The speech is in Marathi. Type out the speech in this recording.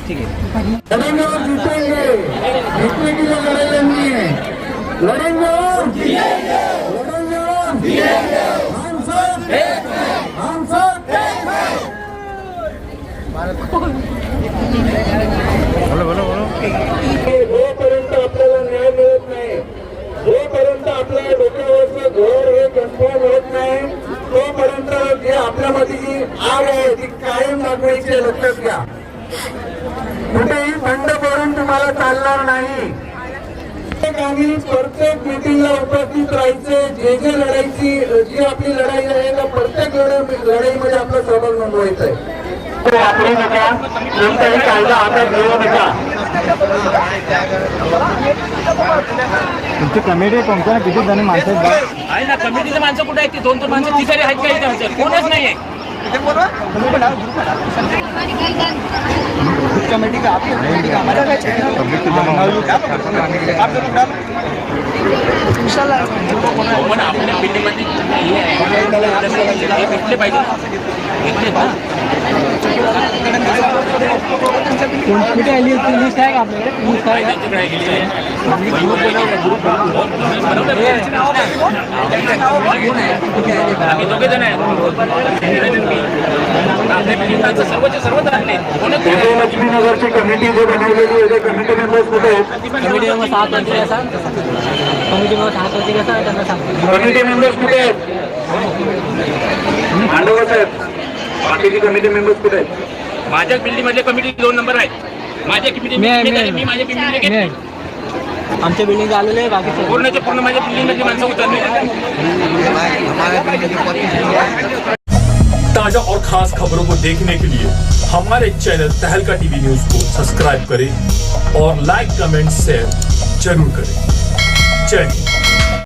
ठीक है। लड़ेंगे और जीतेंगे, जीतने के लिए लड़ाई लड़नी है, लड़ेंगे और जीतेंगे, लड़ेंगे और जीतेंगे, हम सब एक हैं, हम सब एक हैं। जोपर्यंत आपल्याला न्याय मिळत नाही, जोपर्यंत आपल्या डोक्यावरचं घर हे कन्फर्म होत नाही, तोपर्यंत जे आपल्यामध्ये जी आग आहे ती कायम दाखवायची आहे, लक्षात घ्या. कुठेही बंड पडून तुम्हाला चालणार नाही. आम्ही प्रत्येक मिटिंगला उपस्थित राहायचे, जे लढाईची जी आपली लढाई आहे त्या प्रत्येक लढाईमध्ये आपला सहभाग नोंदवायचा आहे. वापरू नका, कोणताही कायदा हातात घेऊ नका. तुमची कमिटी कोणत्या किती जण माणसं आहे ना, कमिटीचे माणसं कुठे आहेत? ती 2-3 माणसं तिकडे आहेत का इथे? कोणच नाहीये कमेटी का हमारा पण आपल्या बिल्डिंगमध्ये भेटले पाहिजे. कुठे आली होती लिस्ट आहे का आपल्याकडे? लिस्ट आहे आम्ही दोघे जण आहेत. सर्व राहिले. लक्ष्मीनगरची कमिटी जे बनवलेली आहे त्या कमिटी मेंबर्स कुठे आहेत? कमिटी नंबर 7 वरती असा कमिटी नंबर 7 वरती कसा त्यांना सांगतो. कमिटी मेंबर्स कुठे आहेत? मांडवत आहेत. बाकीची कमिटी मेंबर्स कुठे आहेत? माझ्या बिल्डिंग मध्ये कमिटी 2 नंबर आहेत. माझ्या कमिटी मी माझ्या बिल्डिंग घेतली. आमच्या बिल्डिंग आलेले आहे. बाकी पूर्णच्या पूर्ण माझ्या बिल्डिंग मध्ये माणसं उतरली. ताजा और खास खबरों को देखने के लिए हमारे चैनल तहलका टीवी न्यूज को सब्सक्राइब करें और लाइक कमेंट शेयर जरूर करें. जय हिंद.